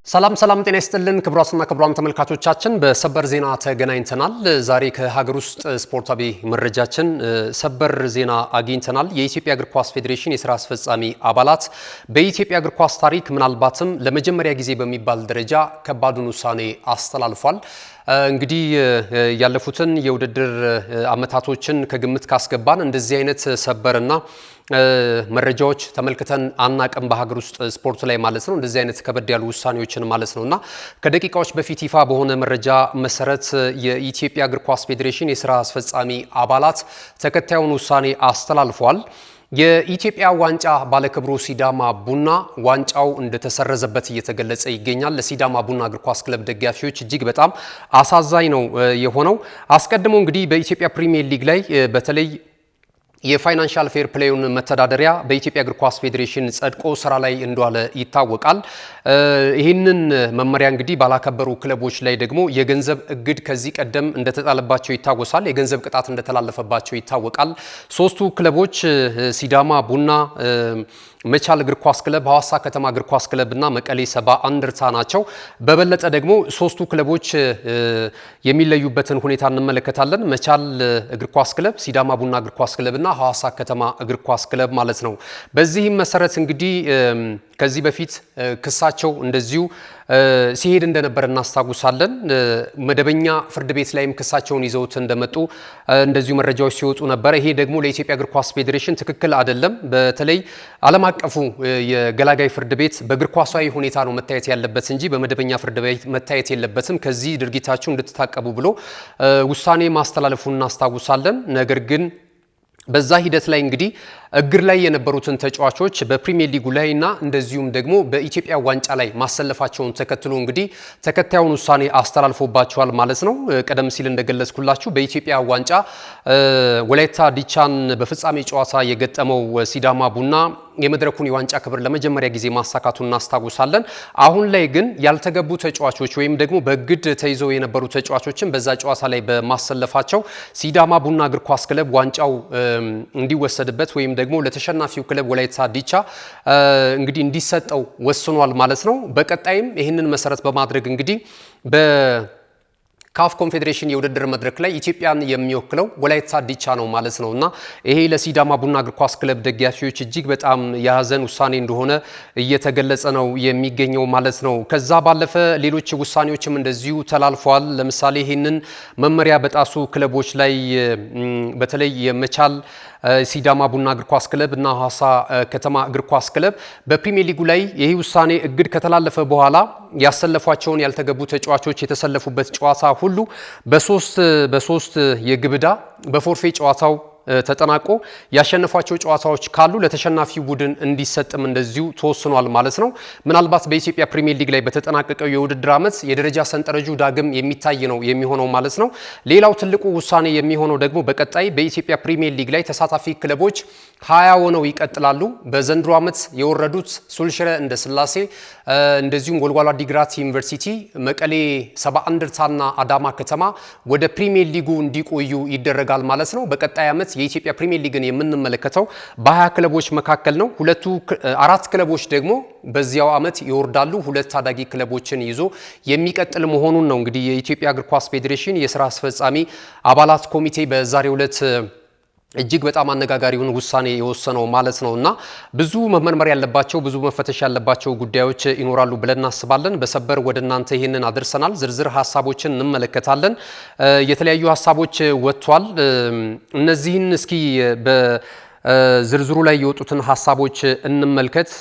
ሰላም ጤና ይስጥልን ክቡራትና ክቡራን ተመልካቾቻችን በሰበር ዜና ተገናኝተናል። ዛሬ ከሀገር ውስጥ ስፖርታዊ መረጃችን ሰበር ዜና አግኝተናል። የኢትዮጵያ እግር ኳስ ፌዴሬሽን የሥራ አስፈጻሚ አባላት በኢትዮጵያ እግር ኳስ ታሪክ ምናልባትም ለመጀመሪያ ጊዜ በሚባል ደረጃ ከባዱን ውሳኔ አስተላልፏል። እንግዲህ ያለፉትን የውድድር አመታቶችን ከግምት ካስገባን እንደዚህ አይነት ሰበርና መረጃዎች ተመልክተን አናቅም በሀገር ውስጥ ስፖርት ላይ ማለት ነው። እንደዚህ አይነት ከበድ ያሉ ውሳኔዎችን ማለት ነውና ከደቂቃዎች በፊት ይፋ በሆነ መረጃ መሰረት የኢትዮጵያ እግር ኳስ ፌዴሬሽን የሥራ አስፈጻሚ አባላት ተከታዩን ውሳኔ አስተላልፈዋል። የኢትዮጵያ ዋንጫ ባለክብሩ ሲዳማ ቡና ዋንጫው እንደተሰረዘበት እየተገለጸ ይገኛል። ለሲዳማ ቡና እግር ኳስ ክለብ ደጋፊዎች እጅግ በጣም አሳዛኝ ነው የሆነው። አስቀድሞ እንግዲህ በኢትዮጵያ ፕሪሚየር ሊግ ላይ በተለይ የፋይናንሻል ፌር ፕሌይን መተዳደሪያ በኢትዮጵያ እግር ኳስ ፌዴሬሽን ጸድቆ ስራ ላይ እንደዋለ ይታወቃል። ይህንን መመሪያ እንግዲህ ባላከበሩ ክለቦች ላይ ደግሞ የገንዘብ እግድ ከዚህ ቀደም እንደተጣለባቸው ይታወሳል። የገንዘብ ቅጣት እንደተላለፈባቸው ይታወቃል። ሶስቱ ክለቦች ሲዳማ ቡና፣ መቻል እግር ኳስ ክለብ፣ ሐዋሳ ከተማ እግር ኳስ ክለብ እና መቀሌ ሰባ እንደርታ ናቸው። በበለጠ ደግሞ ሶስቱ ክለቦች የሚለዩበትን ሁኔታ እንመለከታለን። መቻል እግር ኳስ ክለብ፣ ሲዳማ ቡና እግር ኳስ ክለብ እና ሐዋሳ ከተማ እግር ኳስ ክለብ ማለት ነው። በዚህም መሰረት እንግዲህ ከዚህ በፊት ክሳቸው እንደዚሁ ሲሄድ እንደነበር እናስታውሳለን። መደበኛ ፍርድ ቤት ላይም ክሳቸውን ይዘውት እንደመጡ እንደዚሁ መረጃዎች ሲወጡ ነበር። ይሄ ደግሞ ለኢትዮጵያ እግር ኳስ ፌዴሬሽን ትክክል አይደለም። በተለይ ዓለም አቀፉ የገላጋይ ፍርድ ቤት በእግር ኳሳዊ ሁኔታ ነው መታየት ያለበት እንጂ በመደበኛ ፍርድ ቤት መታየት የለበትም። ከዚህ ድርጊታቸው እንድትታቀቡ ብሎ ውሳኔ ማስተላለፉን እናስታውሳለን። ነገር ግን በዛ ሂደት ላይ እንግዲህ እግር ላይ የነበሩትን ተጫዋቾች በፕሪሚየር ሊጉ ላይ እና እንደዚሁም ደግሞ በኢትዮጵያ ዋንጫ ላይ ማሰለፋቸውን ተከትሎ እንግዲህ ተከታዩን ውሳኔ አስተላልፎባቸዋል ማለት ነው። ቀደም ሲል እንደገለጽኩላችሁ በኢትዮጵያ ዋንጫ ወላይታ ዲቻን በፍጻሜ ጨዋታ የገጠመው ሲዳማ ቡና የመድረኩን የዋንጫ ክብር ለመጀመሪያ ጊዜ ማሳካቱን እናስታውሳለን። አሁን ላይ ግን ያልተገቡ ተጫዋቾች ወይም ደግሞ በእግድ ተይዘው የነበሩ ተጫዋቾችን በዛ ጨዋታ ላይ በማሰለፋቸው ሲዳማ ቡና እግር ኳስ ክለብ ዋንጫው እንዲወሰድበት ወይም ደግሞ ለተሸናፊው ክለብ ወላይታ ዲቻ እንግዲህ እንዲሰጠው ወስኗል ማለት ነው። በቀጣይም ይህንን መሰረት በማድረግ እንግዲህ ካፍ ኮንፌዴሬሽን የውድድር መድረክ ላይ ኢትዮጵያን የሚወክለው ወላይታ ዲቻ ነው ማለት ነውና ይሄ ለሲዳማ ቡና እግር ኳስ ክለብ ደጋፊዎች እጅግ በጣም የሀዘን ውሳኔ እንደሆነ እየተገለጸ ነው የሚገኘው ማለት ነው። ከዛ ባለፈ ሌሎች ውሳኔዎችም እንደዚሁ ተላልፈዋል። ለምሳሌ ይህንን መመሪያ በጣሱ ክለቦች ላይ በተለይ የመቻል ሲዳማ ቡና እግር ኳስ ክለብ እና ሐዋሳ ከተማ እግር ኳስ ክለብ በፕሪሚየር ሊጉ ላይ ይህ ውሳኔ እግድ ከተላለፈ በኋላ ያሰለፏቸውን ያልተገቡ ተጫዋቾች የተሰለፉበት ጨዋታ ሁሉ በሶስት የግብዳ በፎርፌ ጨዋታው ተጠናቆ ያሸነፏቸው ጨዋታዎች ካሉ ለተሸናፊው ቡድን እንዲሰጥም እንደዚሁ ተወስኗል ማለት ነው። ምናልባት በኢትዮጵያ ፕሪሚየር ሊግ ላይ በተጠናቀቀው የውድድር ዓመት የደረጃ ሰንጠረዡ ዳግም የሚታይ ነው የሚሆነው ማለት ነው። ሌላው ትልቁ ውሳኔ የሚሆነው ደግሞ በቀጣይ በኢትዮጵያ ፕሪሚየር ሊግ ላይ ተሳታፊ ክለቦች 20 ሆነው ይቀጥላሉ። በዘንድሮ ዓመት የወረዱት ሱልሽረ እንደ ስላሴ እንደዚሁም ጎልጓላ ዲግራት ዩኒቨርሲቲ፣ መቀሌ ሰባ እንደርታና አዳማ ከተማ ወደ ፕሪሚየር ሊጉ እንዲቆዩ ይደረጋል ማለት ነው። በቀጣይ ዓመት የኢትዮጵያ ፕሪሚየር ሊግን የምንመለከተው በ20 ክለቦች መካከል ነው። አራት ክለቦች ደግሞ በዚያው ዓመት ይወርዳሉ። ሁለት ታዳጊ ክለቦችን ይዞ የሚቀጥል መሆኑን ነው እንግዲህ የኢትዮጵያ እግር ኳስ ፌዴሬሽን የሥራ አስፈጻሚ አባላት ኮሚቴ በዛሬው ዕለት እጅግ በጣም አነጋጋሪውን ውሳኔ የወሰነው ማለት ነውና ብዙ መመርመር ያለባቸው ብዙ መፈተሽ ያለባቸው ጉዳዮች ይኖራሉ ብለን እናስባለን። በሰበር ወደ እናንተ ይህንን አድርሰናል። ዝርዝር ሀሳቦችን እንመለከታለን። የተለያዩ ሀሳቦች ወጥቷል። እነዚህን እስኪ በዝርዝሩ ላይ የወጡትን ሀሳቦች እንመልከት።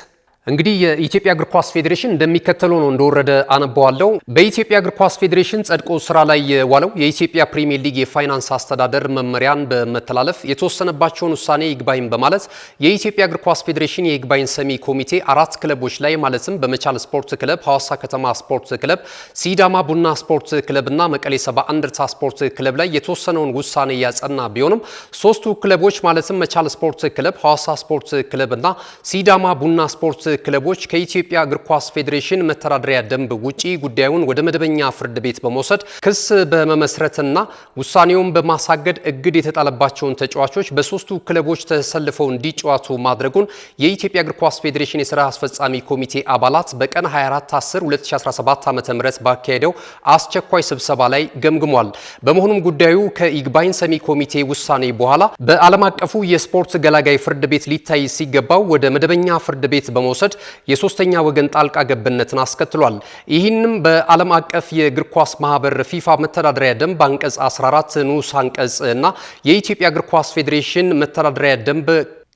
እንግዲህ የኢትዮጵያ እግር ኳስ ፌዴሬሽን እንደሚከተለው ነው እንደወረደ አነበዋለሁ። በኢትዮጵያ እግር ኳስ ፌዴሬሽን ጸድቆ ስራ ላይ የዋለው የኢትዮጵያ ፕሪሚየር ሊግ የፋይናንስ አስተዳደር መመሪያን በመተላለፍ የተወሰነባቸውን ውሳኔ ይግባኝ በማለት የኢትዮጵያ እግር ኳስ ፌዴሬሽን የይግባኝ ሰሚ ኮሚቴ አራት ክለቦች ላይ ማለትም በመቻል ስፖርት ክለብ፣ ሐዋሳ ከተማ ስፖርት ክለብ፣ ሲዳማ ቡና ስፖርት ክለብ እና መቀሌ ሰባ እንደርታ ስፖርት ክለብ ላይ የተወሰነውን ውሳኔ ያጸና ቢሆንም ሶስቱ ክለቦች ማለትም መቻል ስፖርት ክለብ፣ ሐዋሳ ስፖርት ክለብ እና ሲዳማ ቡና ስፖርት ክለቦች ከኢትዮጵያ እግር ኳስ ፌዴሬሽን መተዳደሪያ ደንብ ውጪ ጉዳዩን ወደ መደበኛ ፍርድ ቤት በመውሰድ ክስ በመመስረትና ውሳኔውን በማሳገድ እግድ የተጣለባቸውን ተጫዋቾች በሶስቱ ክለቦች ተሰልፈው እንዲጫወቱ ማድረጉን የኢትዮጵያ እግር ኳስ ፌዴሬሽን የሥራ አስፈጻሚ ኮሚቴ አባላት በቀን 24/10/2017 ዓ.ም ባካሄደው አስቸኳይ ስብሰባ ላይ ገምግሟል። በመሆኑም ጉዳዩ ከይግባኝ ሰሚ ኮሚቴ ውሳኔ በኋላ በዓለም አቀፉ የስፖርት ገላጋይ ፍርድ ቤት ሊታይ ሲገባው ወደ መደበኛ ፍርድ ቤት በመውሰድ የሶስተኛ ወገን ጣልቃ ገብነትን አስከትሏል። ይህንም በዓለም አቀፍ የእግር ኳስ ማህበር ፊፋ መተዳደሪያ ደንብ አንቀጽ 14 ንዑስ አንቀጽ እና የኢትዮጵያ እግር ኳስ ፌዴሬሽን መተዳደሪያ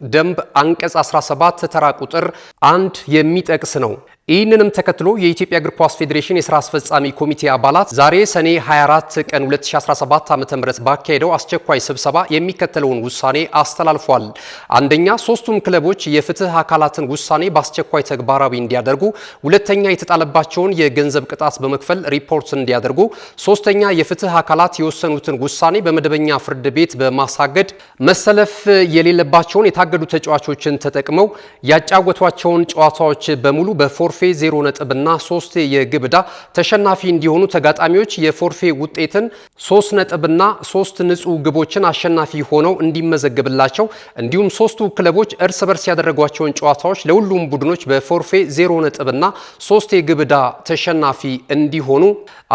ደንብ አንቀጽ 17 ተራ ቁጥር 1 የሚጠቅስ ነው። ይህንንም ተከትሎ የኢትዮጵያ እግር ኳስ ፌዴሬሽን የሥራ አስፈጻሚ ኮሚቴ አባላት ዛሬ ሰኔ 24 ቀን 2017 ዓ.ም ባካሄደው አስቸኳይ ስብሰባ የሚከተለውን ውሳኔ አስተላልፏል። አንደኛ፣ ሶስቱም ክለቦች የፍትህ አካላትን ውሳኔ በአስቸኳይ ተግባራዊ እንዲያደርጉ፣ ሁለተኛ፣ የተጣለባቸውን የገንዘብ ቅጣት በመክፈል ሪፖርት እንዲያደርጉ፣ ሶስተኛ፣ የፍትህ አካላት የወሰኑትን ውሳኔ በመደበኛ ፍርድ ቤት በማሳገድ መሰለፍ የሌለባቸውን የታገዱ ተጫዋቾችን ተጠቅመው ያጫወቷቸውን ጨዋታዎች በሙሉ በፎርፌ 0 ነጥብና 3 የግብ ዕዳ ተሸናፊ እንዲሆኑ፣ ተጋጣሚዎች የፎርፌ ውጤትን 3 ነጥብና 3 ንጹህ ግቦችን አሸናፊ ሆነው እንዲመዘግብላቸው፣ እንዲሁም ሶስቱ ክለቦች እርስ በርስ ያደረጓቸውን ጨዋታዎች ለሁሉም ቡድኖች በፎርፌ 0 ነጥብና 3 የግብ ዕዳ ተሸናፊ እንዲሆኑ፣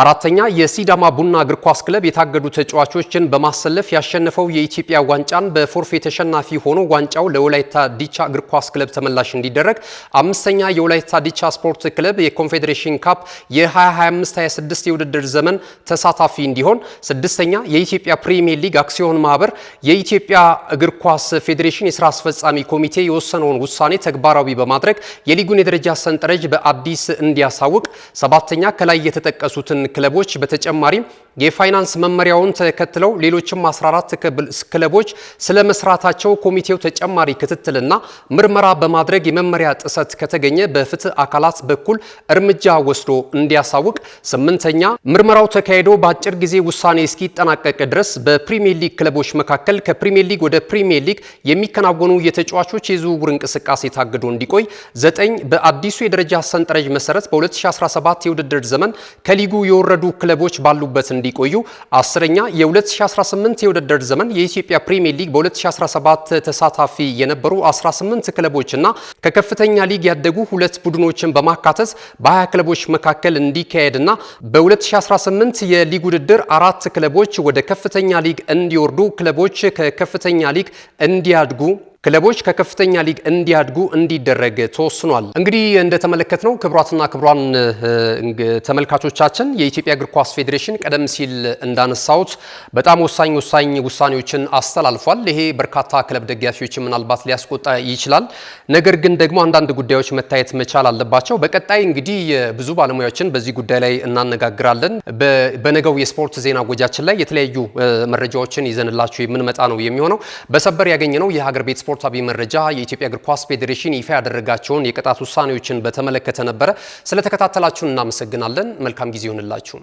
አራተኛ፣ የሲዳማ ቡና እግር ኳስ ክለብ የታገዱ ተጫዋቾችን በማሰለፍ ያሸነፈው የኢትዮጵያ ዋንጫን በፎርፌ ተሸናፊ ሆኖ ዋንጫው ለወላይታ ዲቻ እግር ኳስ ክለብ ተመላሽ እንዲደረግ፣ አምስተኛ፣ የወላይታ ዲቻ ስፖርት ክለብ የኮንፌዴሬሽን ካፕ የ2025-26 የውድድር ዘመን ተሳታፊ እንዲሆን፣ ስድስተኛ፣ የኢትዮጵያ ፕሪሚየር ሊግ አክሲዮን ማህበር የኢትዮጵያ እግር ኳስ ፌዴሬሽን የሥራ አስፈጻሚ ኮሚቴ የወሰነውን ውሳኔ ተግባራዊ በማድረግ የሊጉን የደረጃ ሰንጠረዥ በአዲስ እንዲያሳውቅ፣ ሰባተኛ፣ ከላይ የተጠቀሱትን ክለቦች በተጨማሪም የፋይናንስ መመሪያውን ተከትለው ሌሎችም 14 ክለቦች ስለመስራታቸው ኮሚቴው ተጨማሪ ክትትልና ምርመራ በማድረግ የመመሪያ ጥሰት ከተገኘ በፍትህ አካላት በኩል እርምጃ ወስዶ እንዲያሳውቅ፣ ስምንተኛ፣ ምርመራው ተካሂዶ በአጭር ጊዜ ውሳኔ እስኪጠናቀቅ ድረስ በፕሪሚየር ሊግ ክለቦች መካከል ከፕሪሚየር ሊግ ወደ ፕሪሚየር ሊግ የሚከናወኑ የተጫዋቾች የዝውውር እንቅስቃሴ ታግዶ እንዲቆይ፣ 9 በአዲሱ የደረጃ ሰንጠረዥ መሰረት በ2017 የውድድር ዘመን ከሊጉ የወረዱ ክለቦች ባሉበት እንዲቆዩ፣ 10ኛ የ2018 የውድድር ዘመን የኢትዮጵያ ፕሪሚየር ሊግ በ2017 ተሳታፊ የነበሩ 18 ክለቦችና ከከፍተኛ ሊግ ያደጉ ሁለት ቡድኖችን በማካተት በ20 ክለቦች መካከል እንዲካሄድና በ2018 የሊግ ውድድር 4 ክለቦች ወደ ከፍተኛ ሊግ እንዲወርዱ፣ ክለቦች ከከፍተኛ ሊግ እንዲያድጉ እንዲደረግ ተወስኗል። እንግዲህ እንደተመለከትነው ክቡራትና ክቡራን ተመልካቾቻችን የኢትዮጵያ እግር ኳስ ፌዴሬሽን ቀደም ሲል እንዳነሳውት በጣም ወሳኝ ውሳኔዎችን አስተላልፏል። ይሄ በርካታ ክለብ ደጋፊዎች ምናልባት ሊያስቆጣ ይችላል። ነገር ግን ደግሞ አንዳንድ ጉዳዮች መታየት መቻል አለባቸው። በቀጣይ እንግዲህ ብዙ ባለሙያዎችን በዚህ ጉዳይ ላይ እናነጋግራለን። በነገው የስፖርት ዜና ጎጃችን ላይ የተለያዩ መረጃዎችን ይዘንላችሁ የምንመጣ ነው የሚሆነው። በሰበር ያገኘነው የሀገር ቤት ስፖርታዊ መረጃ የኢትዮጵያ እግር ኳስ ፌዴሬሽን ይፋ ያደረጋቸውን የቅጣት ውሳኔዎችን በተመለከተ ነበረ። ስለተከታተላችሁን እናመሰግናለን። መልካም ጊዜ ይሁንላችሁ።